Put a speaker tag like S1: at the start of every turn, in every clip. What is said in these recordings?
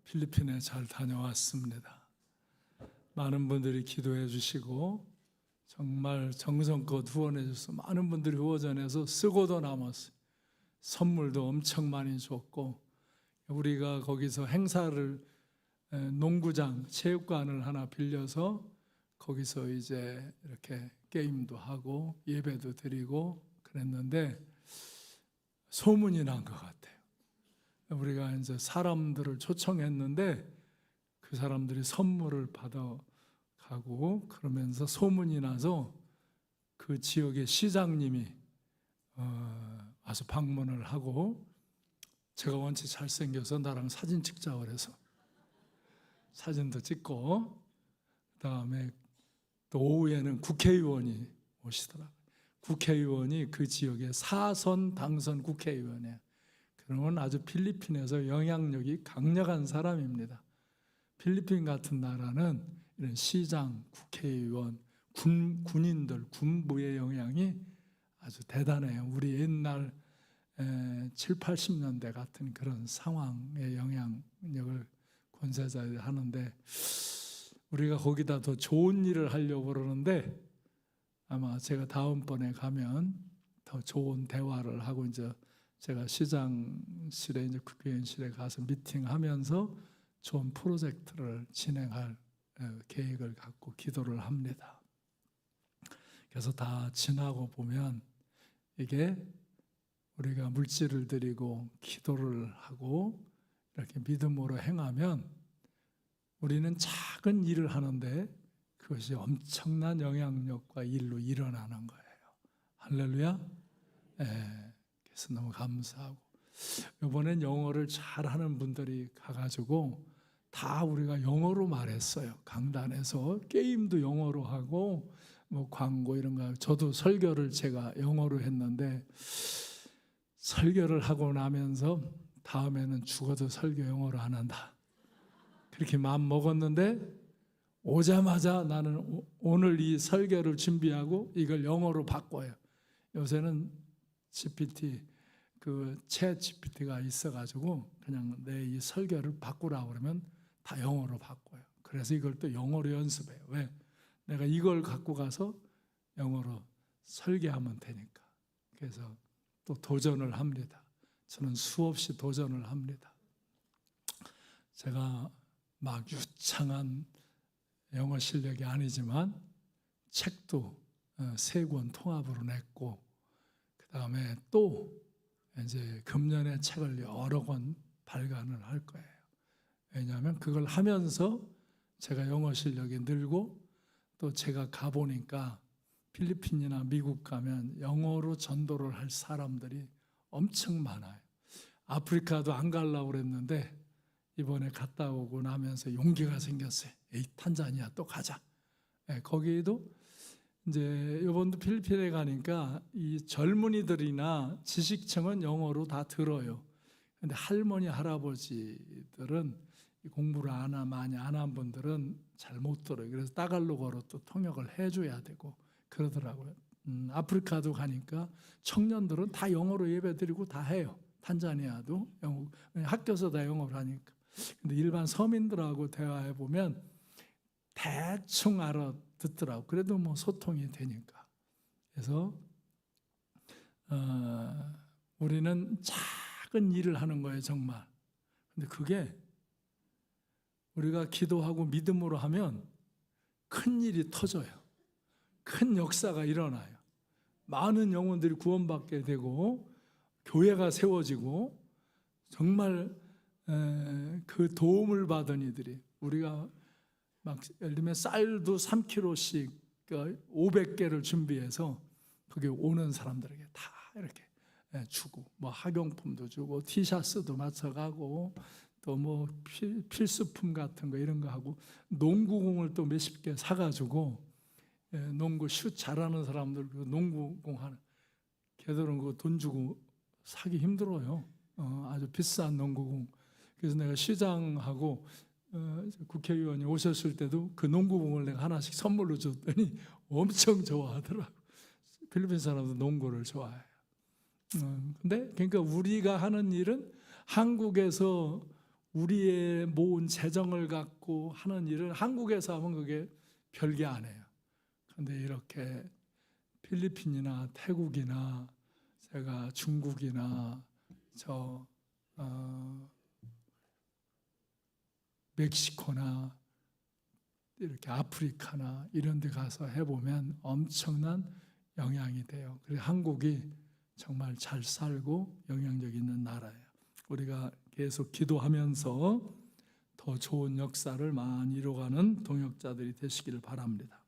S1: 필리핀에 잘 다녀왔습니다. 많은 분들이 기도해 주시고 정말 정성껏 후원해 주셔서 많은 분들이 후원해서 쓰고도 남았어요. 선물도 엄청 많이 줬고, 우리가 거기서 행사를 농구장, 체육관을 하나 빌려서 거기서 이제 이렇게 게임도 하고 예배도 드리고 그랬는데 소문이 난 것 같아요. 우리가 이제 사람들을 초청했는데 그 사람들이 선물을 받아가고 그러면서 소문이 나서 그 지역의 시장님이 와서 방문을 하고, 제가 원체 잘생겨서 나랑 사진 찍자고 그래서 사진도 찍고, 그다음에 또 오후에는 국회의원이 오시더라고요. 국회의원이 그 지역의 4선 당선 국회의원이에요. 그러면 아주 필리핀에서 영향력이 강력한 사람입니다. 필리핀 같은 나라는 이런 시장, 국회의원, 군인들, 군부의 영향이 아주 대단해요. 우리 옛날 7, 80년대 같은 그런 상황의 영향력을 권세자들이 하는데, 우리가 거기다 더 좋은 일을 하려고 그러는데 아마 제가 다음번에 가면 더 좋은 대화를 하고, 이제 제가 시장실에 이제 국회의원실에 가서 미팅하면서 좋은 프로젝트를 진행할 계획을 갖고 기도를 합니다. 그래서 다 지나고 보면 이게 우리가 물질을 드리고 기도를 하고 이렇게 믿음으로 행하면 우리는 작은 일을 하는데 그것이 엄청난 영향력과 일로 일어나는 거예요. 할렐루야. 그래서 너무 감사하고, 이번엔 영어를 잘하는 분들이 가가지고 다 우리가 영어로 말했어요. 강단에서 게임도 영어로 하고 뭐 광고 이런 거. 저도 설교를 제가 영어로 했는데 설교를 하고 나면서 다음에는 죽어도 설교 영어로 안 한다, 그렇게 마음 먹었는데 오자마자 나는 오늘 이 설교를 준비하고 이걸 영어로 바꿔요. 요새는 GPT, 챗 GPT가 있어가지고 그냥 내 이 설교를 바꾸라고 그러면 다 영어로 바꿔요. 그래서 이걸 또 영어로 연습해요. 왜? 내가 이걸 갖고 가서 영어로 설교하면 되니까. 그래서 또 도전을 합니다. 저는 수없이 도전을 합니다. 제가 막 유창한 영어 실력이 아니지만 책도 3권 통합으로 냈고, 그 다음에 또 이제 금년에 책을 여러 권 발간을 할 거예요. 왜냐하면 그걸 하면서 제가 영어 실력이 늘고, 또 제가 가보니까 필리핀이나 미국 가면 영어로 전도를 할 사람들이 엄청 많아요. 아프리카도 안 가려고 그랬는데 이번에 갔다 오고 나면서 용기가 생겼어요. 에이, 탄자니아 또 가자. 거기도 이제 이번도 필리핀에 가니까 이 젊은이들이나 지식층은 영어로 다 들어요. 근데 할머니, 할아버지들은 공부를 많이 안 한 분들은 잘 못 들어요. 그래서 따갈로그로 또 통역을 해줘야 되고 그러더라고요. 아프리카도 가니까 청년들은 다 영어로 예배드리고 다 해요. 탄자니아도 학교에서 다 영어를 하니까. 근데 일반 서민들하고 대화해 보면 대충 알아듣더라고. 그래도 뭐 소통이 되니까. 그래서 우리는 작은 일을 하는 거예요, 정말. 근데 그게 우리가 기도하고 믿음으로 하면 큰 일이 터져요. 큰 역사가 일어나요. 많은 영혼들이 구원받게 되고 교회가 세워지고, 정말 그 도움을 받은 이들이, 우리가 막 예를 들면 쌀도 3kg씩 500개를 준비해서 거기 오는 사람들에게 다 이렇게 주고, 뭐 학용품도 주고 티셔츠도 맞춰가고 또 뭐 필수품 같은 거 이런 거 하고, 농구공을 또 몇십 개 사가지고 농구 슛 잘하는 사람들 농구공 하는, 걔들은 그거 돈 주고 사기 힘들어요. 아주 비싼 농구공. 그래서 내가 시장하고 국회의원이 오셨을 때도 그 농구공을 내가 하나씩 선물로 줬더니 엄청 좋아하더라고. 필리핀 사람도 농구를 좋아해요. 근데 그러니까 우리가 하는 일은 한국에서 우리의 모은 재정을 갖고 하는 일은 한국에서 하면 그게 별게 아니에요. 그런데 이렇게 필리핀이나 태국이나 제가 중국이나 멕시코나 이렇게 아프리카나 이런 데 가서 해보면 엄청난 영향이 돼요. 그래서 한국이 정말 잘 살고 영향력 있는 나라예요. 우리가 계속 기도하면서 더 좋은 역사를 많이 이뤄가는 동역자들이 되시기를 바랍니다.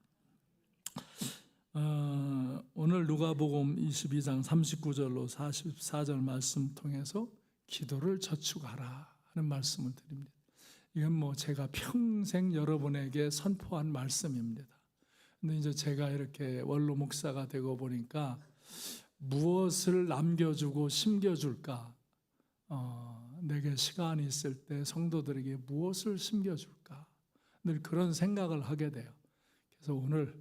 S1: 오늘 누가복음 22장 39절로 44절 말씀 통해서 기도를 저축하라 하는 말씀을 드립니다. 이건 제가 평생 여러분에게 선포한 말씀입니다. 근데 이제 제가 이렇게 원로 목사가 되고 보니까 무엇을 남겨주고 심겨줄까? 내게 시간이 있을 때 성도들에게 무엇을 심겨줄까? 늘 그런 생각을 하게 돼요. 그래서 오늘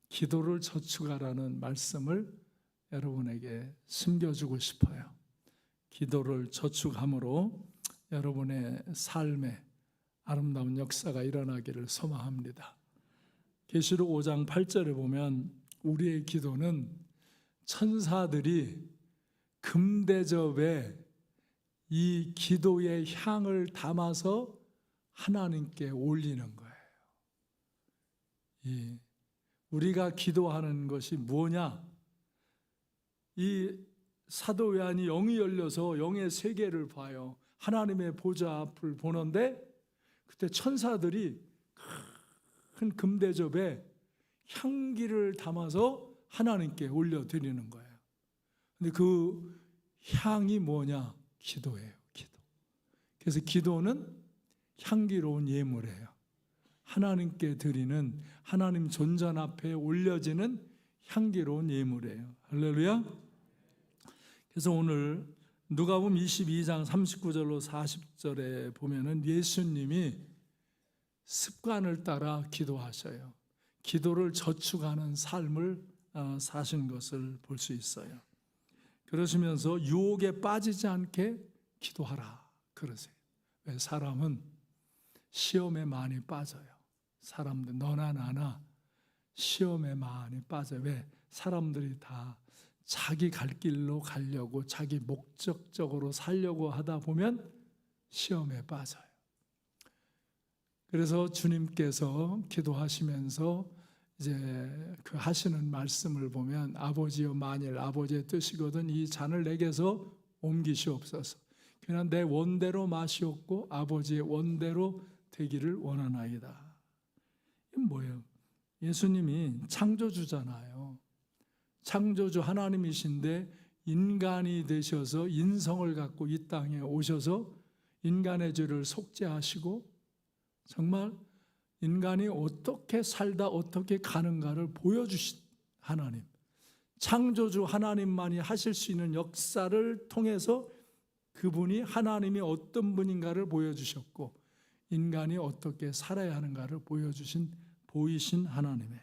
S1: 기도를 저축하라는 말씀을 여러분에게 심겨주고 싶어요. 기도를 저축함으로 여러분의 삶에 아름다운 역사가 일어나기를 소망합니다. 계시록 5장 8절에 보면 우리의 기도는 천사들이 금대접에 이 기도의 향을 담아서 하나님께 올리는 거예요. 우리가 기도하는 것이 뭐냐? 이 사도 요한이 영이 열려서 영의 세계를 봐요. 하나님의 보좌 앞을 보는데 그때 천사들이 큰 금대접에 향기를 담아서 하나님께 올려드리는 거예요. 근데 그 향이 뭐냐? 기도예요. 기도. 그래서 기도는 향기로운 예물이에요. 하나님께 드리는, 하나님 존전 앞에 올려지는 향기로운 예물이에요. 할렐루야. 그래서 오늘 누가복음 22장 39절로 40절에 보면은 예수님이 습관을 따라 기도하셔요. 기도를 저축하는 삶을 사신 것을 볼 수 있어요. 그러시면서 유혹에 빠지지 않게 기도하라 그러세요. 왜? 사람은 시험에 많이 빠져요. 사람들 너나 나나 시험에 많이 빠져요. 왜? 사람들이 다 자기 갈 길로 가려고 자기 목적적으로 살려고 하다 보면 시험에 빠져요. 그래서 주님께서 기도하시면서 이제 그 하시는 말씀을 보면 아버지여 만일 아버지의 뜻이거든 이 잔을 내게서 옮기시옵소서. 그냥 내 원대로 마시옵고 아버지의 원대로 되기를 원하나이다. 이게 뭐예요? 예수님이 창조주잖아요. 창조주 하나님이신데 인간이 되셔서 인성을 갖고 이 땅에 오셔서 인간의 죄를 속죄하시고 정말 인간이 어떻게 살다 어떻게 가는가를 보여주신 하나님, 창조주 하나님만이 하실 수 있는 역사를 통해서 그분이 하나님이 어떤 분인가를 보여주셨고 인간이 어떻게 살아야 하는가를 보이신 하나님이에요.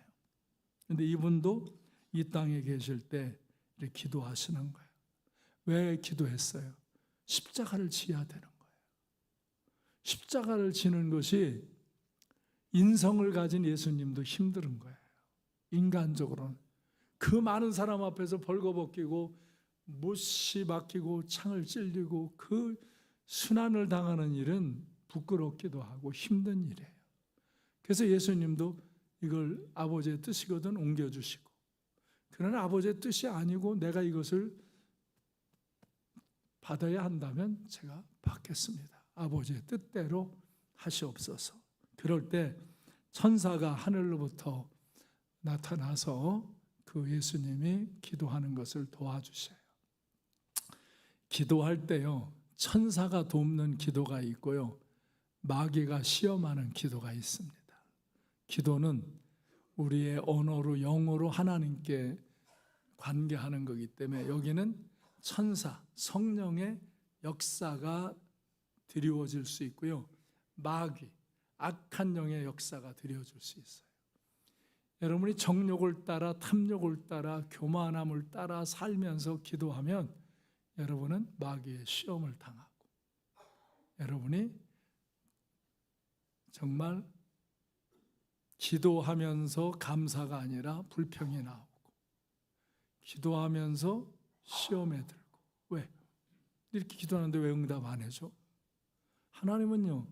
S1: 그런데 이분도 이 땅에 계실 때 이렇게 기도하시는 거예요. 왜 기도했어요? 십자가를 지어야 되는 거예요. 십자가를 지는 것이 인성을 가진 예수님도 힘든 거예요. 인간적으로는. 그 많은 사람 앞에서 벌거벗기고 못이 막히고 창을 찔리고 그 순환을 당하는 일은 부끄럽기도 하고 힘든 일이에요. 그래서 예수님도 이걸 아버지의 뜻이거든 옮겨주시고 그러나 아버지의 뜻이 아니고 내가 이것을 받아야 한다면 제가 받겠습니다. 아버지의 뜻대로 하시옵소서. 그럴 때 천사가 하늘로부터 나타나서 그 예수님이 기도하는 것을 도와주셔요. 기도할 때요, 천사가 돕는 기도가 있고요, 마귀가 시험하는 기도가 있습니다. 기도는 우리의 언어로 영어로 하나님께 관계하는 거기 때문에 여기는 천사, 성령의 역사가 드리워질 수 있고요, 마귀, 악한 영의 역사가 드려질 수 있어요. 여러분이 정욕을 따라 탐욕을 따라 교만함을 따라 살면서 기도하면 여러분은 마귀의 시험을 당하고 여러분이 정말 기도하면서 감사가 아니라 불평이 나오고, 기도하면서 시험에 들고. 왜? 이렇게 기도하는데 왜 응답 안 해줘? 하나님은요,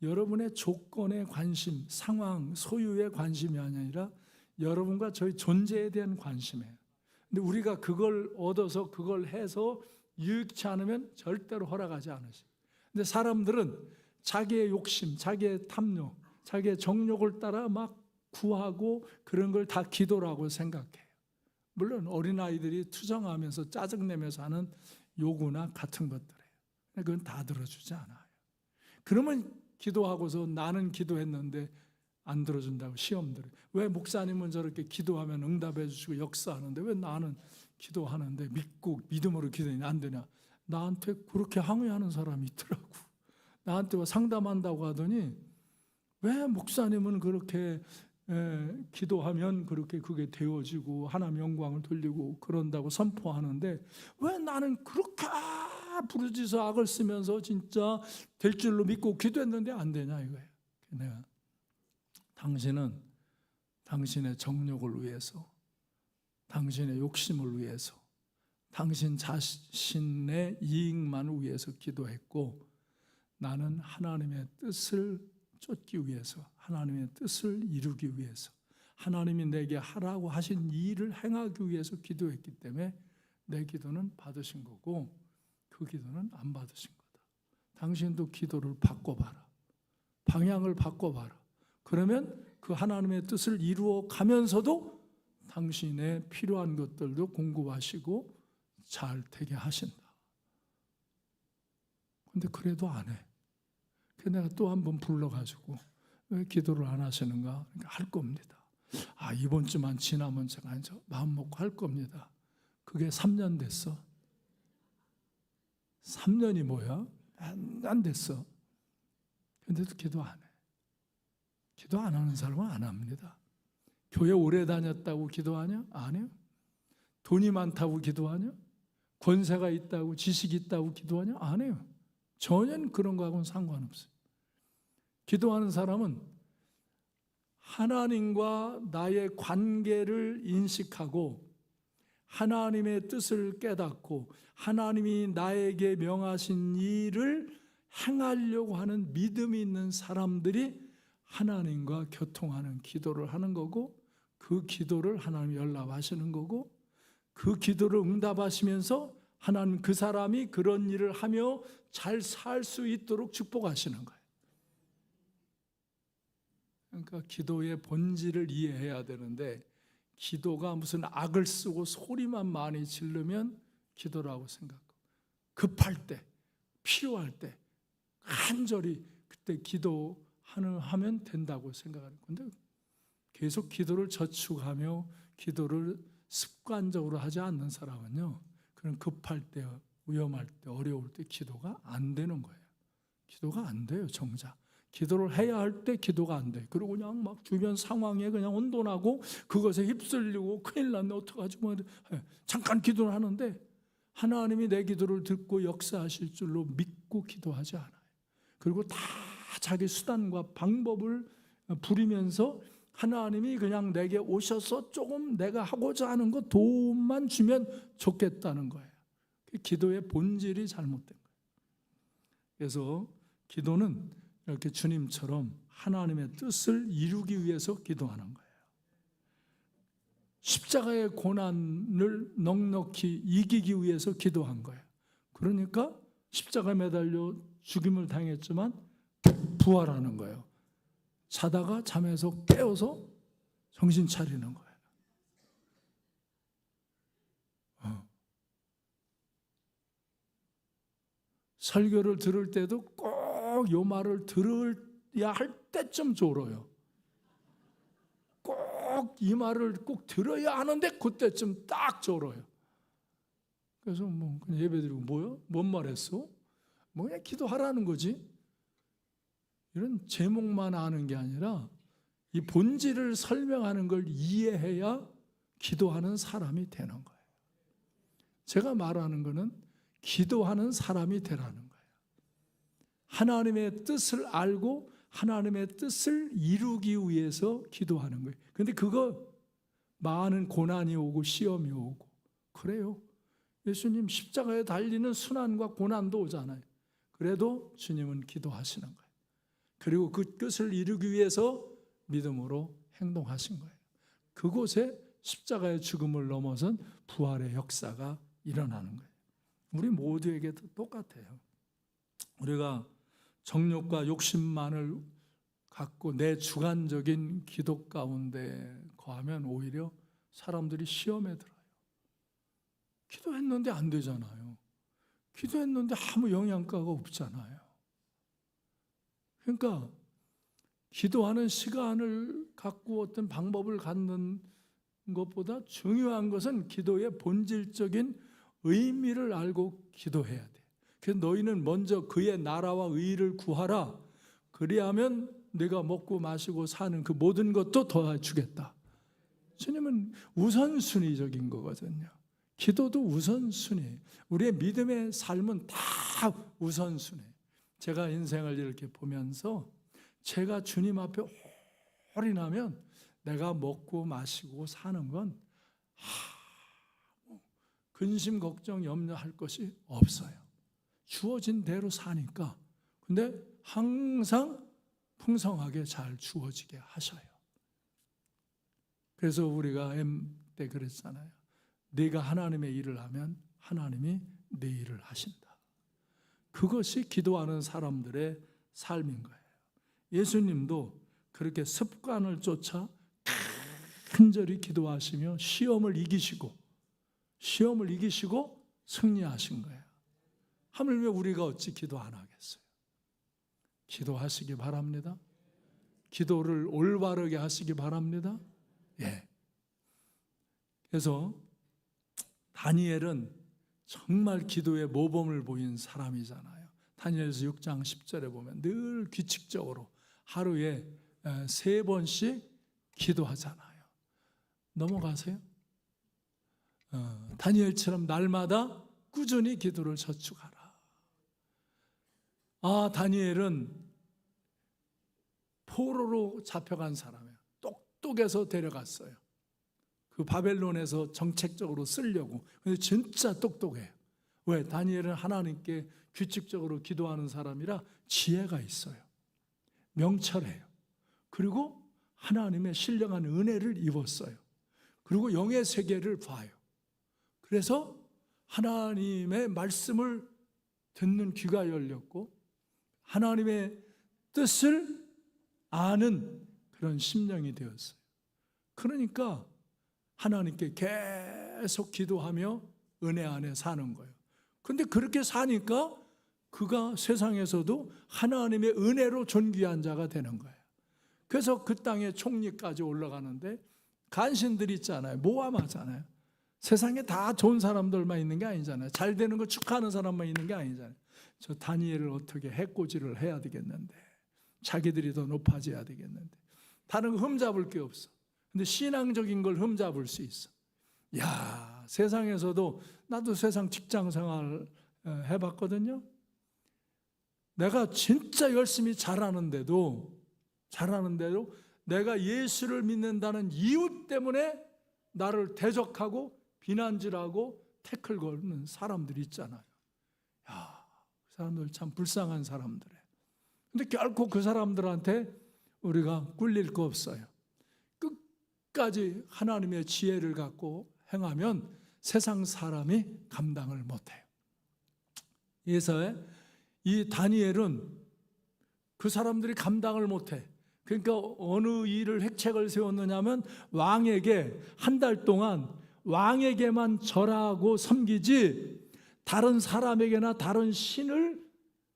S1: 여러분의 조건에 관심, 상황, 소유에 관심이 아니라 여러분과 저희 존재에 대한 관심이에요. 근데 우리가 그걸 얻어서 그걸 해서 유익치 않으면 절대로 허락하지 않으셔요. 근데 사람들은 자기의 욕심, 자기의 탐욕, 자기의 정욕을 따라 막 구하고 그런 걸 다 기도라고 생각해요. 물론 어린아이들이 투정하면서 짜증내면서 하는 요구나 같은 것들이에요. 그건 다 들어주지 않아요. 그러면 기도하고서 나는 기도했는데 안 들어준다고 시험 들어요. 왜 목사님은 저렇게 기도하면 응답해 주시고 역사하는데 왜 나는 기도하는데 믿고 믿음으로 기도했는데 안 되냐? 나한테 그렇게 항의하는 사람이 있더라고. 나한테 와 상담한다고 하더니 왜 목사님은 그렇게 기도하면 그렇게 그게 되어지고 하나님 영광을 돌리고 그런다고 선포하는데 왜 나는 그렇게 부르짖어 악을 쓰면서 진짜 될 줄로 믿고 기도했는데 안 되냐 이거예요. 내가 당신은 당신의 정욕을 위해서, 당신의 욕심을 위해서, 당신 자신의 이익만을 위해서 기도했고, 나는 하나님의 뜻을 쫓기 위해서, 하나님의 뜻을 이루기 위해서, 하나님이 내게 하라고 하신 이 일을 행하기 위해서 기도했기 때문에 내 기도는 받으신 거고 그 기도는 안 받으신 거다. 당신도 기도를 바꿔봐라. 방향을 바꿔봐라. 그러면 그 하나님의 뜻을 이루어 가면서도 당신의 필요한 것들도 공급하시고 잘 되게 하신다. 근데 그래도 안 해. 그래서 내가 또 한 번 불러가지고 왜 기도를 안 하시는가? 그러니까 할 겁니다. 이번 주만 지나면 제가 이제 마음 먹고 할 겁니다. 그게 3년 됐어. 3년이 뭐야? 안 됐어. 근데도 기도 안 해. 기도 안 하는 사람은 안 합니다. 교회 오래 다녔다고 기도하냐? 안 해요. 돈이 많다고 기도하냐? 권세가 있다고, 지식이 있다고 기도하냐? 안 해요. 전혀 그런 거하고는 상관없어요. 기도하는 사람은 하나님과 나의 관계를 인식하고 하나님의 뜻을 깨닫고 하나님이 나에게 명하신 일을 행하려고 하는 믿음이 있는 사람들이 하나님과 교통하는 기도를 하는 거고, 그 기도를 하나님 연락하시는 거고, 그 기도를 응답하시면서 하나님 그 사람이 그런 일을 하며 잘 살 수 있도록 축복하시는 거예요. 그러니까 기도의 본질을 이해해야 되는데, 기도가 무슨 악을 쓰고 소리만 많이 지르면 기도라고 생각하고, 급할 때, 필요할 때 간절히 그때 기도하면 된다고 생각하는 건데, 계속 기도를 저축하며 기도를 습관적으로 하지 않는 사람은요, 그런 급할 때, 위험할 때, 어려울 때 기도가 안 되는 거예요. 기도가 안 돼요, 정작. 기도를 해야 할 때 기도가 안 돼. 그리고 그냥 막 주변 상황에 그냥 혼돈하고 그것에 휩쓸리고 큰일 났네, 어떡하지 뭐. 잠깐 기도를 하는데 하나님이 내 기도를 듣고 역사하실 줄로 믿고 기도하지 않아요. 그리고 다 자기 수단과 방법을 부리면서 하나님이 그냥 내게 오셔서 조금 내가 하고자 하는 거 도움만 주면 좋겠다는 거예요. 기도의 본질이 잘못된 거예요. 그래서 기도는 이렇게 주님처럼 하나님의 뜻을 이루기 위해서 기도하는 거예요. 십자가의 고난을 넉넉히 이기기 위해서 기도한 거예요. 그러니까 십자가에 매달려 죽임을 당했지만 부활하는 거예요. 자다가 잠에서 깨어서 정신 차리는 거예요. 설교를 들을 때도 꼭 요 말을 들어야 할 때쯤 졸어요. 꼭 이 말을 꼭 들어야 하는데 그때쯤 딱 졸어요. 그래서 뭐 그냥 예배드리고 뭐야? 뭔 말 했어? 뭐 그냥 기도하라는 거지. 이런 제목만 아는 게 아니라 이 본질을 설명하는 걸 이해해야 기도하는 사람이 되는 거예요. 제가 말하는 거는 기도하는 사람이 되라는 거예요. 하나님의 뜻을 알고 하나님의 뜻을 이루기 위해서 기도하는 거예요. 근데 그거 많은 고난이 오고 시험이 오고 그래요. 예수님 십자가에 달리는 순환과 고난도 오잖아요. 그래도 주님은 기도하시는 거예요. 그리고 그 뜻을 이루기 위해서 믿음으로 행동하신 거예요. 그곳에 십자가의 죽음을 넘어선 부활의 역사가 일어나는 거예요. 우리 모두에게도 똑같아요. 우리가 정욕과 욕심만을 갖고 내 주관적인 기도 가운데 거하면 오히려 사람들이 시험에 들어요. 기도했는데 안 되잖아요. 기도했는데 아무 영향가가 없잖아요. 그러니까 기도하는 시간을 갖고 어떤 방법을 갖는 것보다 중요한 것은 기도의 본질적인 의미를 알고 기도해야 돼. 그래서 너희는 먼저 그의 나라와 의를 구하라. 그리하면 내가 먹고 마시고 사는 그 모든 것도 더해주겠다. 주님은 우선순위적인 거거든요. 기도도 우선순위. 우리의 믿음의 삶은 다 우선순위. 제가 인생을 이렇게 보면서 제가 주님 앞에 올인하면 내가 먹고 마시고 사는 건 근심 걱정 염려할 것이 없어요. 주어진 대로 사니까. 근데 항상 풍성하게 잘 주어지게 하셔요. 그래서 우리가 M 때 그랬잖아요. 네가 하나님의 일을 하면 하나님이 네 일을 하신다. 그것이 기도하는 사람들의 삶인 거예요. 예수님도 그렇게 습관을 쫓아 간절히 기도하시며 시험을 이기시고 승리하신 거예요. 하물며 우리가 어찌 기도 안 하겠어요? 기도하시기 바랍니다. 기도를 올바르게 하시기 바랍니다. 예. 그래서 다니엘은 정말 기도의 모범을 보인 사람이잖아요. 다니엘서 6장 10절에 보면 늘 규칙적으로 하루에 3번씩 기도하잖아요. 넘어가세요? 다니엘처럼 날마다 꾸준히 기도를 저축하라. 다니엘은 포로로 잡혀간 사람이에요. 똑똑해서 데려갔어요. 그 바벨론에서 정책적으로 쓰려고. 근데 진짜 똑똑해요. 왜? 다니엘은 하나님께 규칙적으로 기도하는 사람이라 지혜가 있어요. 명철해요. 그리고 하나님의 신령한 은혜를 입었어요. 그리고 영의 세계를 봐요. 그래서 하나님의 말씀을 듣는 귀가 열렸고 하나님의 뜻을 아는 그런 심령이 되었어요. 그러니까 하나님께 계속 기도하며 은혜 안에 사는 거예요. 근데 그렇게 사니까 그가 세상에서도 하나님의 은혜로 존귀한 자가 되는 거예요. 그래서 그 땅의 총리까지 올라가는데 간신들이 있잖아요. 모함하잖아요. 세상에 다 좋은 사람들만 있는 게 아니잖아요. 잘 되는 거 축하하는 사람만 있는 게 아니잖아요. 저 다니엘을 어떻게 해코지를 해야 되겠는데, 자기들이 더 높아져야 되겠는데, 다른 거 흠잡을 게 없어. 근데 신앙적인 걸 흠잡을 수 있어. 야, 세상에서도 나도 세상 직장 생활 해봤거든요. 내가 진짜 열심히 잘하는데도 내가 예수를 믿는다는 이유 때문에 나를 대적하고 비난질하고 태클 거는 사람들이 있잖아요. 야, 그 사람들 참 불쌍한 사람들이에요. 근데 결코 그 사람들한테 우리가 꿀릴 거 없어요. 끝까지 하나님의 지혜를 갖고 행하면 세상 사람이 감당을 못해요. 예서에 이 다니엘은 그 사람들이 감당을 못해. 그러니까 어느 일을 획책을 세웠느냐면 왕에게 한 달 동안 왕에게만 절하고 섬기지 다른 사람에게나 다른 신을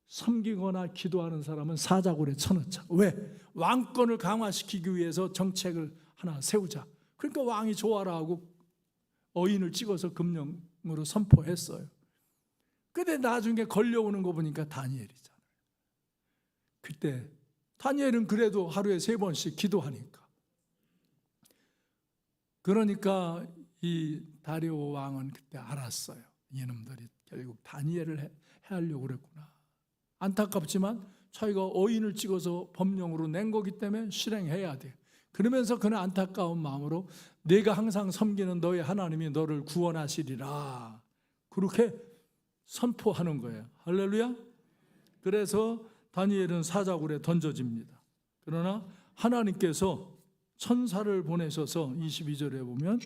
S1: 섬기거나 기도하는 사람은 사자굴에 쳐넣자. 왜? 왕권을 강화시키기 위해서 정책을 하나 세우자. 그러니까 왕이 좋아라 하고 어인을 찍어서 금령으로 선포했어요. 근데 나중에 걸려오는 거 보니까 다니엘이잖아요. 그때 다니엘은 그래도 하루에 3번씩 기도하니까. 그러니까 이 다리오 왕은 그때 알았어요. 이놈들이 결국 다니엘을 해하려고 그랬구나. 안타깝지만 자기가 어인을 찍어서 법령으로 낸 거기 때문에 실행해야 돼. 그러면서 그는 안타까운 마음으로 내가 항상 섬기는 너의 하나님이 너를 구원하시리라, 그렇게 선포하는 거예요. 할렐루야. 그래서 다니엘은 사자굴에 던져집니다. 그러나 하나님께서 천사를 보내셔서 22절에 보면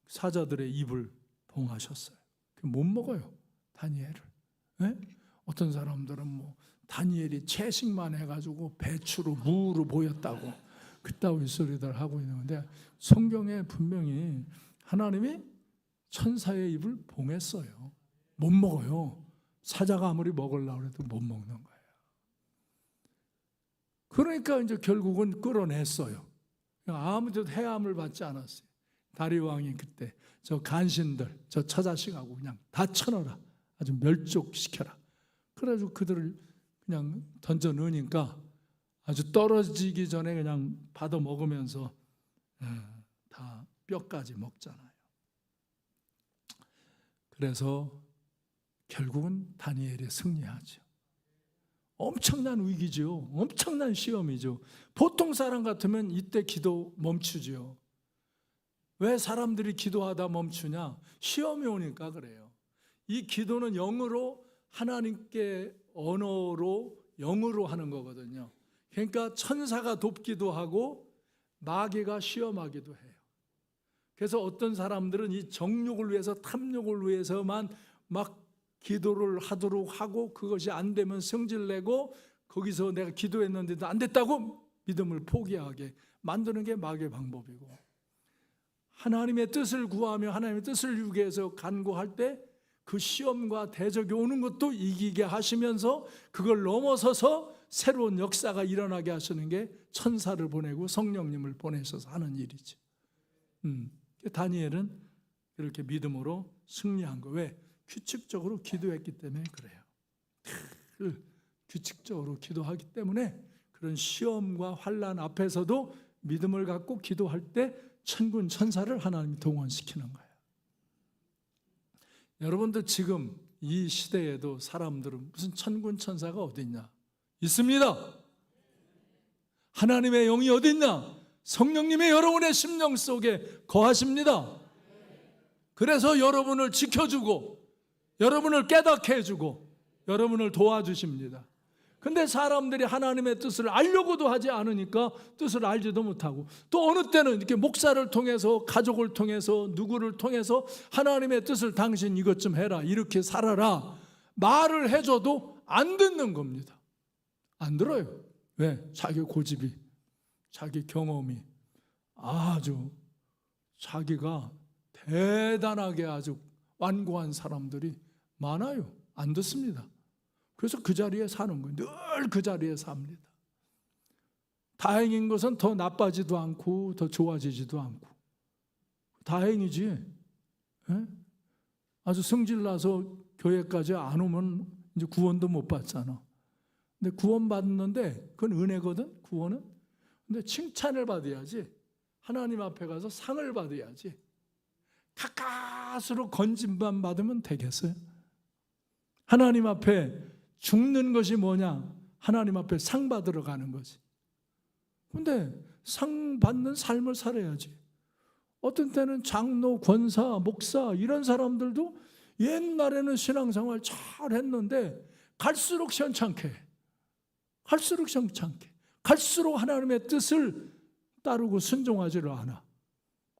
S1: 사자들의 입을 봉하셨어요. 못 먹어요, 다니엘을. 네? 어떤 사람들은 뭐 다니엘이 채식만 해가지고 배추로 무로 보였다고 그따위 소리들 하고 있는데, 성경에 분명히 하나님이 천사의 입을 봉했어요. 못 먹어요. 사자가 아무리 먹으려고 해도 못 먹는 거예요. 그러니까 이제 결국은 끌어냈어요. 아무도 해함을 받지 않았어요. 다리 왕이 그때 저 간신들, 저 처자식하고 그냥 다 쳐넣어라, 아주 멸족시켜라. 그래가지고 그들을 그냥 던져 넣으니까 아주 떨어지기 전에 그냥 받아 먹으면서 다 뼈까지 먹잖아요. 그래서 결국은 다니엘이 승리하죠. 엄청난 위기죠. 엄청난 시험이죠. 보통 사람 같으면 이때 기도 멈추죠. 왜 사람들이 기도하다 멈추냐? 시험이 오니까 그래요. 이 기도는 영으로, 하나님께 언어로 영으로 하는 거거든요. 그러니까 천사가 돕기도 하고 마귀가 시험하기도 해요. 그래서 어떤 사람들은 이 정욕을 위해서, 탐욕을 위해서만 막 기도를 하도록 하고, 그것이 안 되면 성질내고 거기서 내가 기도했는데도 안 됐다고 믿음을 포기하게 만드는 게 마귀의 방법이고, 하나님의 뜻을 구하며 하나님의 뜻을 이루기 위해서 간구할 때 그 시험과 대적이 오는 것도 이기게 하시면서 그걸 넘어서서 새로운 역사가 일어나게 하시는 게 천사를 보내고 성령님을 보내셔서 하는 일이죠. 다니엘은 이렇게 믿음으로 승리한 거. 왜? 규칙적으로 기도했기 때문에 그래요. 규칙적으로 기도하기 때문에 그런 시험과 환난 앞에서도 믿음을 갖고 기도할 때 천군 천사를 하나님이 동원시키는 거예요. 여러분들 지금 이 시대에도 사람들은 무슨 천군 천사가 어디 있냐? 있습니다. 하나님의 영이 어디 있냐? 성령님이 여러분의 심령 속에 거하십니다. 그래서 여러분을 지켜주고 여러분을 깨닫게 해주고 여러분을 도와주십니다. 근데 사람들이 하나님의 뜻을 알려고도 하지 않으니까 뜻을 알지도 못하고, 또 어느 때는 이렇게 목사를 통해서, 가족을 통해서, 누구를 통해서 하나님의 뜻을 당신 이것 좀 해라, 이렇게 살아라 말을 해줘도 안 듣는 겁니다. 안 들어요. 왜? 자기 고집이, 자기 경험이 아주, 자기가 대단하게 아주 완고한 사람들이 많아요. 안 듣습니다. 그래서 그 자리에 사는 거예요. 늘 그 자리에 삽니다. 다행인 것은 더 나빠지도 않고 더 좋아지지도 않고 다행이지. 예? 아주 성질나서 교회까지 안 오면 이제 구원도 못 받잖아. 근데 구원 받는데 그건 은혜거든, 구원은. 근데 칭찬을 받아야지, 하나님 앞에 가서 상을 받아야지. 가까스로 건진만 받으면 되겠어요? 하나님 앞에 죽는 것이 뭐냐? 하나님 앞에 상 받으러 가는 거지. 근데 상 받는 삶을 살아야지. 어떤 때는 장로, 권사, 목사 이런 사람들도 옛날에는 신앙생활 잘 했는데 갈수록 시원찮게, 갈수록 시원찮게, 갈수록 하나님의 뜻을 따르고 순종하지를 않아.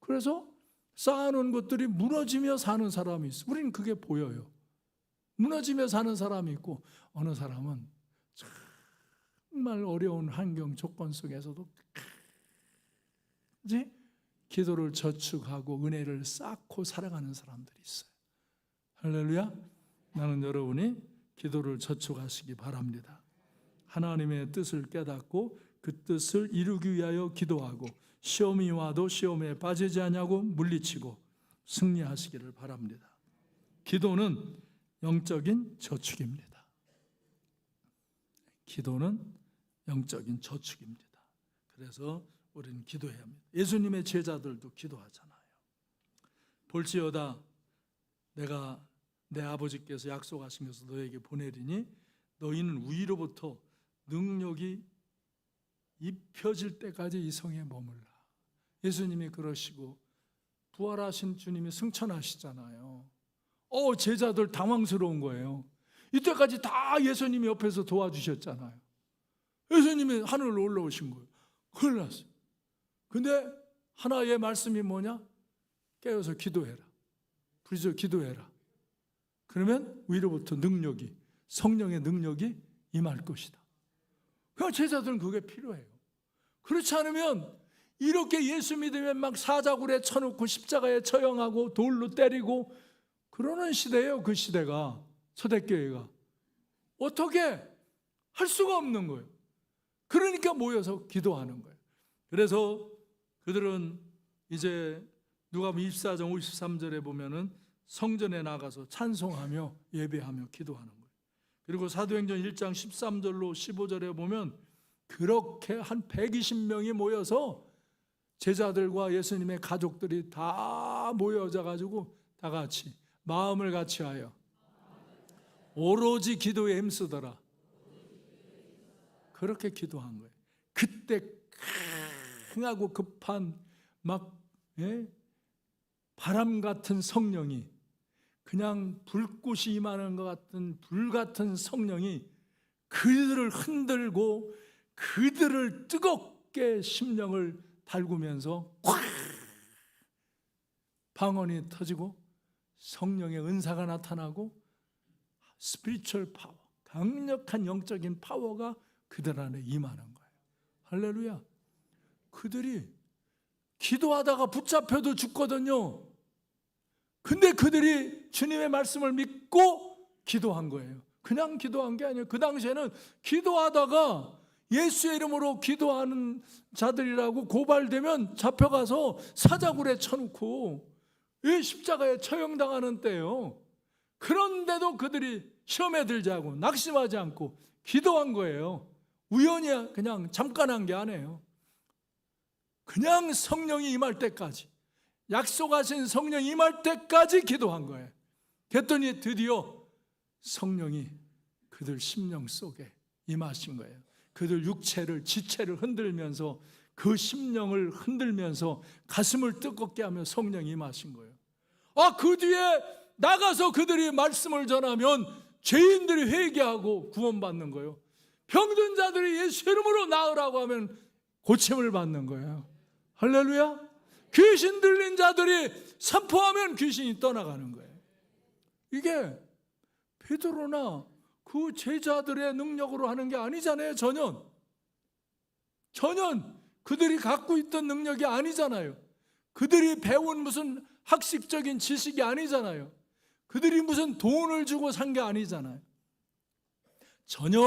S1: 그래서 쌓아놓은 것들이 무너지며 사는 사람이 있어. 우리는 그게 보여요. 무너지며 사는 사람이 있고, 어느 사람은 정말 어려운 환경 조건 속에서도 기도를 저축하고 은혜를 쌓고 살아가는 사람들이 있어요. 할렐루야. 나는 여러분이 기도를 저축하시기 바랍니다. 하나님의 뜻을 깨닫고 그 뜻을 이루기 위하여 기도하고, 시험이 와도 시험에 빠지지 않냐고 물리치고 승리하시기를 바랍니다. 기도는 영적인 저축입니다. 기도는 영적인 저축입니다. 그래서 우리는 기도해야 합니다. 예수님의 제자들도 기도하잖아요. 볼지어다 내가 내 아버지께서 약속하신 것을 너에게 보내리니 너희는 위로부터 능력이 입혀질 때까지 이 성에 머물라. 예수님이 그러시고 부활하신 주님이 승천하시잖아요. 제자들 당황스러운 거예요. 이때까지 다 예수님이 옆에서 도와주셨잖아요. 예수님이 하늘로 올라오신 거예요. 큰일 났어요. 근데 하나의 말씀이 뭐냐? 깨어서 기도해라. 부르짖어 기도해라. 그러면 위로부터 능력이, 성령의 능력이 임할 것이다. 그러니까 제자들은 그게 필요해요. 그렇지 않으면 이렇게 예수 믿으면 막 사자굴에 쳐놓고 십자가에 처형하고 돌로 때리고 그러는 시대예요. 그 시대가, 초대교회가. 어떻게 할 수가 없는 거예요. 그러니까 모여서 기도하는 거예요. 그래서 그들은 이제 누가복음 24장 53절에 보면은 성전에 나가서 찬송하며 예배하며 기도하는 거예요. 그리고 사도행전 1장 13절로 15절에 보면 그렇게 한 120명이 모여서 제자들과 예수님의 가족들이 다 모여져 가지고 다 같이 마음을 같이 하여 오로지 기도에 힘쓰더라. 그렇게 기도한 거예요. 그때 강하고 급한 막 바람 같은 성령이, 그냥 불꽃이 임하는 것 같은 불 같은 성령이 그들을 흔들고 그들을 뜨겁게 심령을 달구면서 콱 방언이 터지고 성령의 은사가 나타나고 스피리추얼 파워, 강력한 영적인 파워가 그들 안에 임하는 거예요. 할렐루야. 그들이 기도하다가 붙잡혀도 죽거든요. 근데 그들이 주님의 말씀을 믿고 기도한 거예요. 그냥 기도한 게 아니에요. 그 당시에는 기도하다가 예수의 이름으로 기도하는 자들이라고 고발되면 잡혀가서 사자굴에 쳐놓고 십자가에 처형당하는 때예요. 그런데도 그들이 시험에 들지 않고 낙심하지 않고 기도한 거예요. 우연히 그냥 잠깐 한 게 아니에요. 그냥 성령이 임할 때까지, 약속하신 성령이 임할 때까지 기도한 거예요. 그랬더니 드디어 성령이 그들 심령 속에 임하신 거예요. 그들 육체를, 지체를 흔들면서 그 심령을 흔들면서 가슴을 뜨겁게 하며 성령이 임하신 거예요. 그 뒤에 나가서 그들이 말씀을 전하면 죄인들이 회개하고 구원받는 거예요. 병든 자들이 예수 이름으로 나으라고 하면 고침을 받는 거예요. 할렐루야. 귀신 들린 자들이 선포하면 귀신이 떠나가는 거예요. 이게 베드로나 그 제자들의 능력으로 하는 게 아니잖아요. 전혀 그들이 갖고 있던 능력이 아니잖아요. 그들이 배운 무슨 학식적인 지식이 아니잖아요. 그들이 무슨 돈을 주고 산 게 아니잖아요. 전혀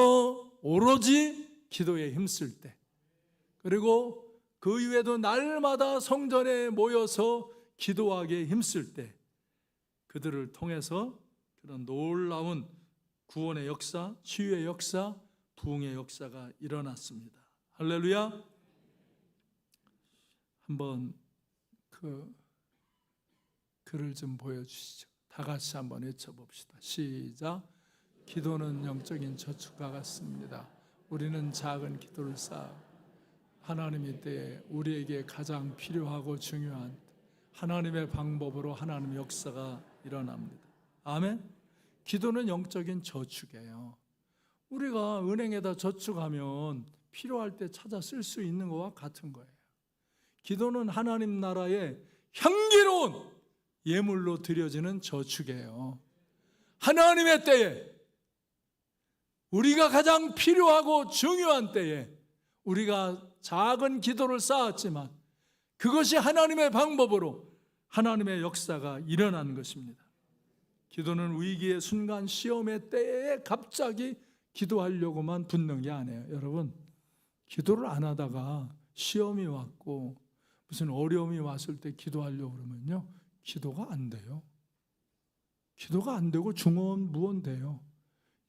S1: 오로지 기도에 힘쓸 때, 그리고 그 이후에도 날마다 성전에 모여서 기도하기에 힘쓸 때 그들을 통해서 그런 놀라운 구원의 역사, 치유의 역사, 부흥의 역사가 일어났습니다. 할렐루야. 한번 그 글을 좀 보여주시죠. 다 같이 한번 외쳐봅시다. 시작. 기도는 영적인 저축과 같습니다. 우리는 작은 기도를 쌓아 하나님의 때에 우리에게 가장 필요하고 중요한 하나님의 방법으로 하나님의 역사가 일어납니다. 아멘. 기도는 영적인 저축이에요. 우리가 은행에다 저축하면 필요할 때 찾아 쓸 수 있는 것과 같은 거예요. 기도는 하나님 나라의 향기로운 예물로 드려지는 저축이에요. 하나님의 때에, 우리가 가장 필요하고 중요한 때에 우리가 작은 기도를 쌓았지만 그것이 하나님의 방법으로 하나님의 역사가 일어나는 것입니다. 기도는 위기의 순간, 시험의 때에 갑자기 기도하려고만 붙는 게 아니에요. 여러분, 기도를 안 하다가 시험이 왔고 무슨 어려움이 왔을 때 기도하려고 그러면요, 기도가 안 돼요. 기도가 안 되고 중언무언돼요.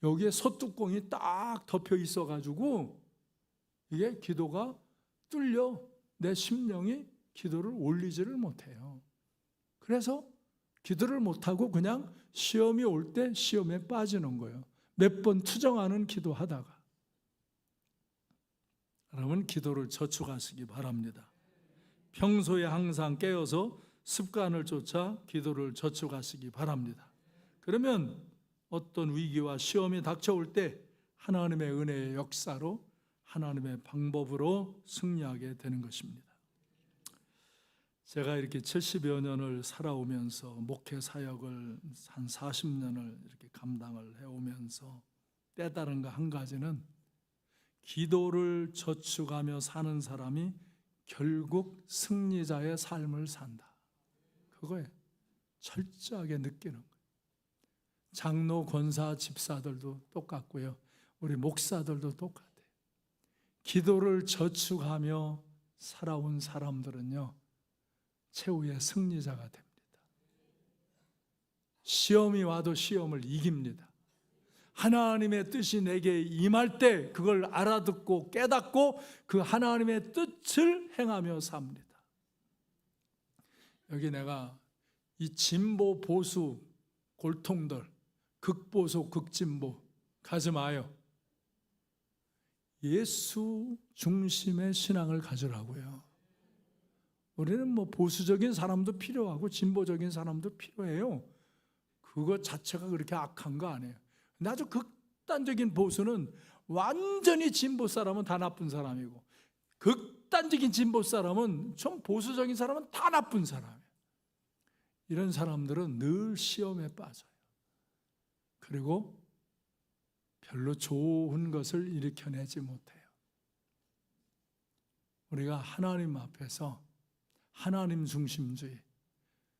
S1: 여기에 소뚜껑이 딱 덮여 있어가지고 이게 기도가 뚫려 내 심령이 기도를 올리지를 못해요. 그래서 기도를 못하고 그냥 시험이 올 때 시험에 빠지는 거예요. 몇 번 투정하는 기도하다가. 여러분 기도를 저축하시기 바랍니다. 평소에 항상 깨어서 습관을 쫓아 기도를 저축하시기 바랍니다. 그러면 어떤 위기와 시험이 닥쳐올 때 하나님의 은혜의 역사로 하나님의 방법으로 승리하게 되는 것입니다. 제가 이렇게 70여 년을 살아오면서 목회 사역을 한 40년을 이렇게 감당을 해오면서 깨달은 거 한 가지는 기도를 저축하며 사는 사람이 결국 승리자의 삶을 산다. 그거에 철저하게 느끼는 거예요. 장로, 권사, 집사들도 똑같고요. 우리 목사들도 똑같아요. 기도를 저축하며 살아온 사람들은요, 최후의 승리자가 됩니다. 시험이 와도 시험을 이깁니다. 하나님의 뜻이 내게 임할 때 그걸 알아듣고 깨닫고 그 하나님의 뜻을 행하며 삽니다. 여기 내가 이 진보 보수 골통들, 극보수 극진보 가지 마요. 예수 중심의 신앙을 가지라고요. 우리는 뭐 보수적인 사람도 필요하고 진보적인 사람도 필요해요. 그거 자체가 그렇게 악한 거 아니에요. 근데 아주 극단적인 보수는 완전히 진보 사람은 다 나쁜 사람이고, 극단적인 진보 사람은 좀 보수적인 사람은 다 나쁜 사람이에요. 이런 사람들은 늘 시험에 빠져요. 그리고 별로 좋은 것을 일으켜내지 못해요. 우리가 하나님 앞에서 하나님 중심주의,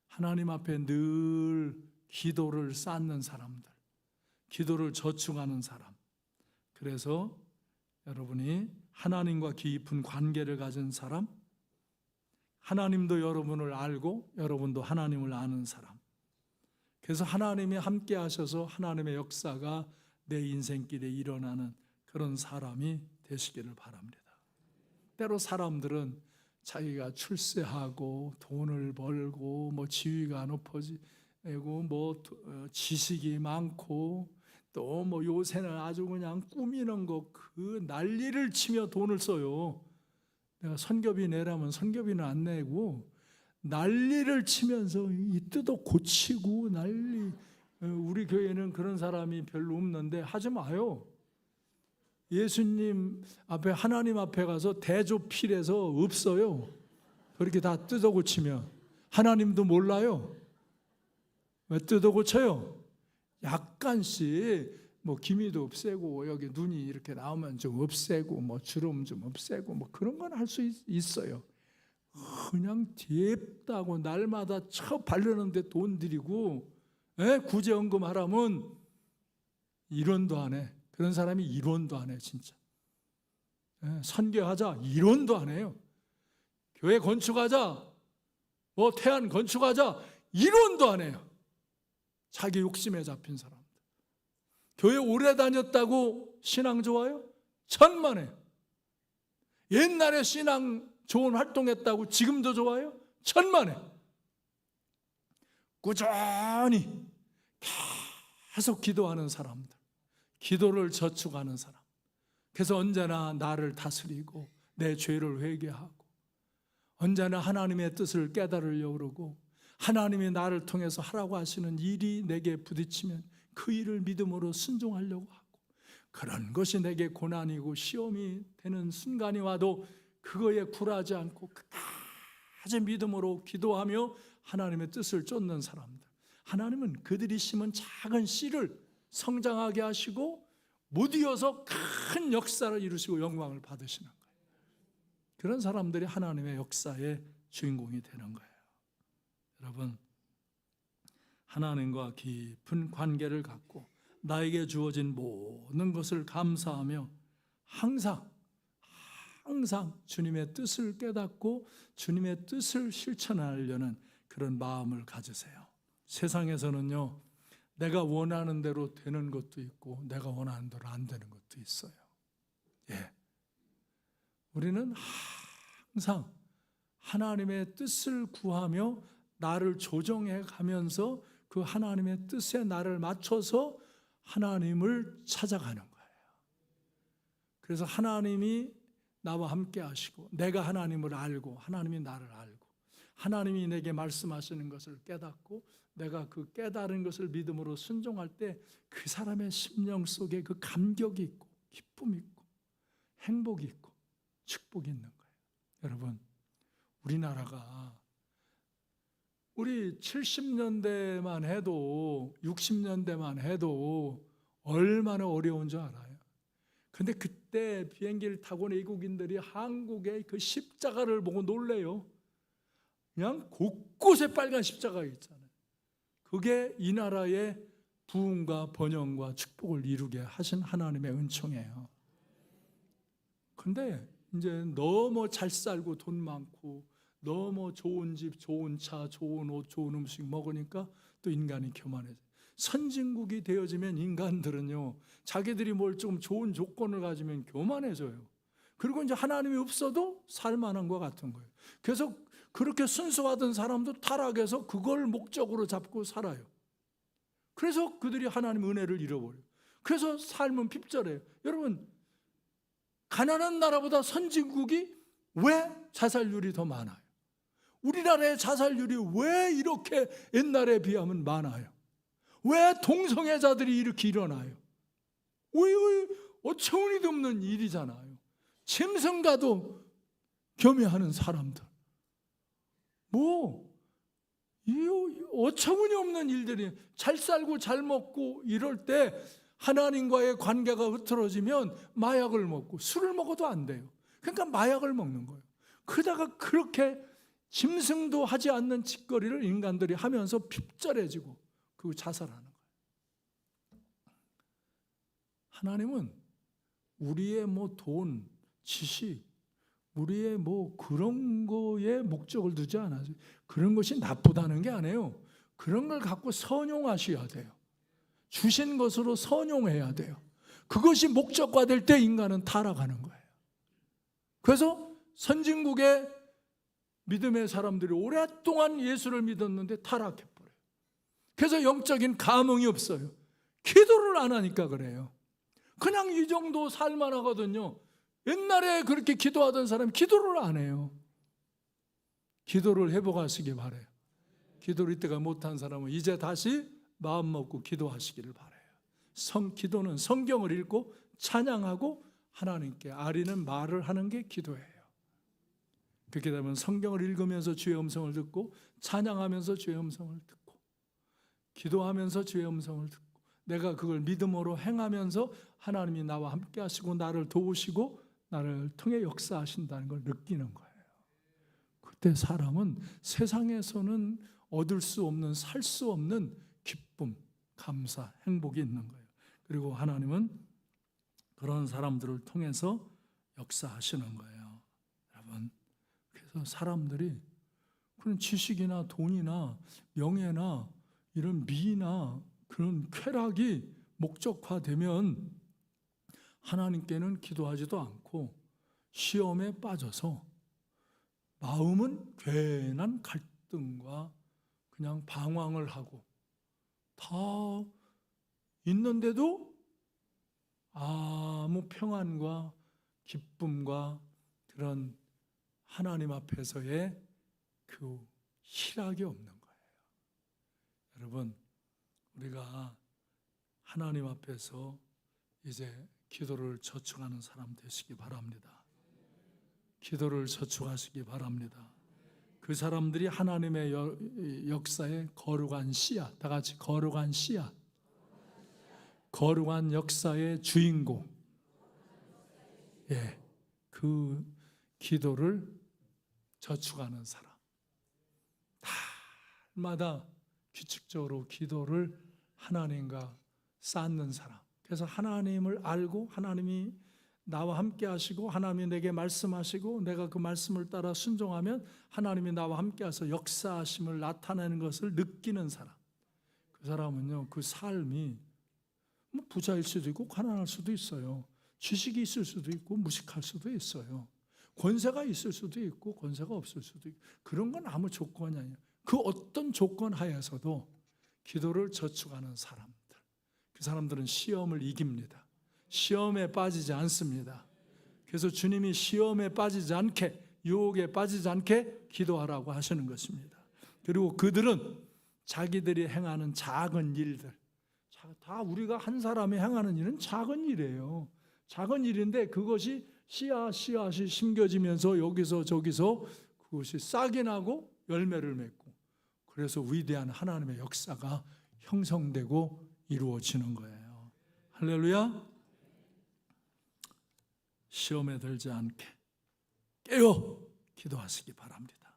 S1: 하나님 앞에 늘 기도를 쌓는 사람들, 기도를 저축하는 사람, 그래서 여러분이 하나님과 깊은 관계를 가진 사람, 하나님도 여러분을 알고 여러분도 하나님을 아는 사람, 그래서 하나님이 함께 하셔서 하나님의 역사가 내 인생길에 일어나는 그런 사람이 되시기를 바랍니다. 때로 사람들은 자기가 출세하고 돈을 벌고 뭐 지위가 높아지고 뭐 지식이 많고 또 뭐 요새는 아주 그냥 꾸미는 거 그 난리를 치며 돈을 써요. 내가 선교비 내라면 선교비는 안 내고 난리를 치면서 이 뜯어 고치고 난리. 우리 교회는 그런 사람이 별로 없는데 하지 마요. 예수님 앞에, 하나님 앞에 가서 대조필해서 없어요. 그렇게 다 뜯어 고치면 하나님도 몰라요. 왜 뜯어 고쳐요? 약간씩 뭐 기미도 없애고 여기 눈이 이렇게 나오면 좀 없애고 뭐 주름 좀 없애고 뭐 그런 건 할 수 있어요. 그냥 딥다고 날마다 쳐 바르는데 돈 들이고 구제연금 하라면 이론도 안 해. 그런 사람이 이론도 안 해 진짜. 선교하자 이론도 안 해요. 교회 건축하자, 뭐 태안 건축하자 이론도 안 해요. 자기 욕심에 잡힌 사람들. 교회 오래 다녔다고 신앙 좋아요? 천만에. 옛날에 신앙 좋은 활동했다고 지금도 좋아요? 천만에. 꾸준히 계속 기도하는 사람들, 기도를 저축하는 사람, 그래서 언제나 나를 다스리고 내 죄를 회개하고 언제나 하나님의 뜻을 깨달으려고 그러고 하나님이 나를 통해서 하라고 하시는 일이 내게 부딪히면 그 일을 믿음으로 순종하려고 하고, 그런 것이 내게 고난이고 시험이 되는 순간이 와도 그거에 굴하지 않고 끝까지 믿음으로 기도하며 하나님의 뜻을 쫓는 사람들, 하나님은 그들이 심은 작은 씨를 성장하게 하시고 못 이어서 큰 역사를 이루시고 영광을 받으시는 거예요. 그런 사람들이 하나님의 역사의 주인공이 되는 거예요. 여러분, 하나님과 깊은 관계를 갖고 나에게 주어진 모든 것을 감사하며 항상 주님의 뜻을 깨닫고 주님의 뜻을 실천하려는 그런 마음을 가지세요. 세상에서는요, 내가 원하는 대로 되는 것도 있고 내가 원하는 대로 안 되는 것도 있어요. 우리는 항상 하나님의 뜻을 구하며 나를 조정해 가면서 그 하나님의 뜻에 나를 맞춰서 하나님을 찾아가는 거예요. 그래서 하나님이 나와 함께 하시고 내가 하나님을 알고 하나님이 나를 알고 하나님이 내게 말씀하시는 것을 깨닫고 내가 그 깨달은 것을 믿음으로 순종할 때 그 사람의 심령 속에 그 감격이 있고 기쁨이 있고 행복이 있고 축복이 있는 거예요. 여러분, 우리나라가 우리 70년대만 해도 60년대만 해도 얼마나 어려운 줄 알아요. 근데 그때 비행기를 타고 온 외국인들이 한국의 그 십자가를 보고 놀래요. 그냥 곳곳에 빨간 십자가가 있잖아요. 그게 이 나라의 부흥과 번영과 축복을 이루게 하신 하나님의 은총이에요. 근데 이제 너무 잘 살고 돈 많고 너무 좋은 집, 좋은 차, 좋은 옷, 좋은 음식 먹으니까 또 인간이 교만해져요. 선진국이 되어지면 인간들은요, 자기들이 뭘 좀 좋은 조건을 가지면 교만해져요. 그리고 이제 하나님이 없어도 살만한 것 같은 거예요. 그래서 그렇게 순수하던 사람도 타락해서 그걸 목적으로 잡고 살아요. 그래서 그들이 하나님 은혜를 잃어버려요. 그래서 삶은 핍절해요. 여러분, 가난한 나라보다 선진국이 왜 자살률이 더 많아요? 우리나라의 자살률이 왜 이렇게 옛날에 비하면 많아요? 왜 동성애자들이 이렇게 일어나요? 왜 어처구니도 없는 일이잖아요. 짐승과도 겸해하는 사람들. 어처구니 없는 일들이 잘 살고 잘 먹고 이럴 때 하나님과의 관계가 흐트러지면 마약을 먹고 술을 먹어도 안 돼요. 그러니까 마약을 먹는 거예요. 그러다가 그렇게 짐승도 하지 않는 짓거리를 인간들이 하면서 핍절해지고 그 자살하는 거예요. 하나님은 우리의 돈, 지식, 우리의 그런 거에 목적을 두지 않아요. 그런 것이 나쁘다는 게 아니에요. 그런 걸 갖고 선용하셔야 돼요. 주신 것으로 선용해야 돼요. 그것이 목적화될 때 인간은 타락하는 거예요. 그래서 선진국의 믿음의 사람들이 오랫동안 예수를 믿었는데 타락해버려요. 그래서 영적인 감흥이 없어요. 기도를 안 하니까 그래요. 그냥 이 정도 살만하거든요. 옛날에 그렇게 기도하던 사람이 기도를 안 해요. 기도를 회복하시기 바라요. 기도를 이때가 못한 사람은 이제 다시 마음 먹고 기도하시기를 바라요. 기도는 성경을 읽고 찬양하고 하나님께 아리는 말을 하는 게 기도예요. 그렇게 되면 성경을 읽으면서 주의 음성을 듣고 찬양하면서 주의 음성을 듣고 기도하면서 주의 음성을 듣고 내가 그걸 믿음으로 행하면서 하나님이 나와 함께 하시고 나를 도우시고 나를 통해 역사하신다는 걸 느끼는 거예요. 그때 사람은 세상에서는 얻을 수 없는, 살 수 없는 기쁨, 감사, 행복이 있는 거예요. 그리고 하나님은 그런 사람들을 통해서 역사하시는 거예요. 여러분, 그래서 사람들이 그런 지식이나 돈이나 명예나 이런 미나 그런 쾌락이 목적화되면 하나님께는 기도하지도 않고 시험에 빠져서 마음은 괜한 갈등과 그냥 방황을 하고 다 있는데도 아무 평안과 기쁨과 그런 하나님 앞에서의 그 희락이 없는 거예요. 여러분, 우리가 하나님 앞에서 이제 기도를 저축하는 사람 되시기 바랍니다. 기도를 저축하시기 바랍니다. 그 사람들이 하나님의 역사의 거룩한 씨앗, 다 같이 거룩한 씨앗, 거룩한 역사의 주인공, 그 기도를 저축하는 사람, 달마다 규칙적으로 기도를 하나님과 쌓는 사람. 그래서 하나님을 알고 하나님이 나와 함께 하시고 하나님이 내게 말씀하시고 내가 그 말씀을 따라 순종하면 하나님이 나와 함께 하셔서 역사하심을 나타내는 것을 느끼는 사람. 그 사람은요, 그 삶이 부자일 수도 있고 가난할 수도 있어요. 지식이 있을 수도 있고 무식할 수도 있어요. 권세가 있을 수도 있고 권세가 없을 수도 있고 그런 건 아무 조건이 아니에요. 그 어떤 조건 하에서도 기도를 저축하는 사람들, 그 사람들은 시험을 이깁니다. 시험에 빠지지 않습니다. 그래서 주님이 시험에 빠지지 않게, 유혹에 빠지지 않게 기도하라고 하시는 것입니다. 그리고 그들은 자기들이 행하는 작은 일들, 다 우리가 한 사람이 행하는 일은 작은 일이에요. 작은 일인데 그것이 씨앗이 심겨지면서 여기서 저기서 그것이 싹이 나고 열매를 맺고, 그래서 위대한 하나님의 역사가 형성되고 이루어지는 거예요. 할렐루야. 시험에 들지 않게 깨어 기도하시기 바랍니다.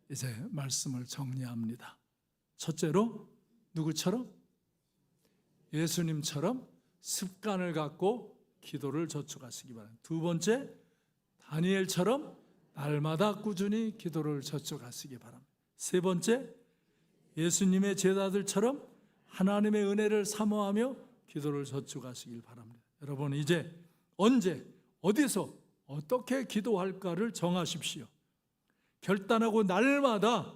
S1: 이제 말씀을 정리합니다. 첫째로 누구처럼? 예수님처럼 습관을 갖고 기도를 저축하시기 바랍니다. 두 번째, 다니엘처럼 날마다 꾸준히 기도를 저축하시기 바랍니다. 세 번째, 예수님의 제자들처럼 하나님의 은혜를 사모하며 기도를 저축하시길 바랍니다. 여러분, 이제 언제, 어디서, 어떻게 기도할까를 정하십시오. 결단하고 날마다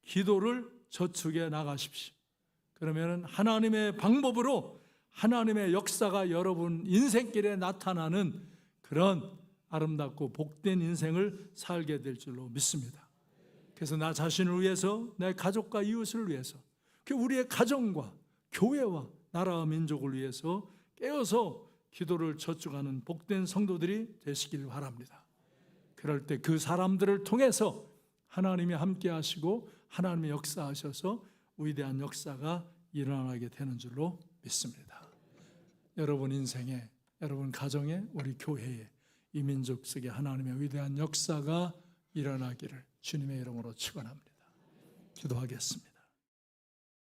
S1: 기도를 저축해 나가십시오. 그러면 하나님의 방법으로 하나님의 역사가 여러분 인생길에 나타나는 그런 아름답고 복된 인생을 살게 될 줄로 믿습니다. 그래서 나 자신을 위해서, 내 가족과 이웃을 위해서, 우리의 가정과 교회와 나라와 민족을 위해서 깨어서 기도를 저축하는 복된 성도들이 되시길 바랍니다. 그럴 때 그 사람들을 통해서 하나님이 함께 하시고 하나님의 역사하셔서 위대한 역사가 일어나게 되는 줄로 믿습니다. 여러분 인생에, 여러분 가정에, 우리 교회에, 이 민족 속에 하나님의 위대한 역사가 일어나기를 주님의 이름으로 축원합니다. 기도하겠습니다.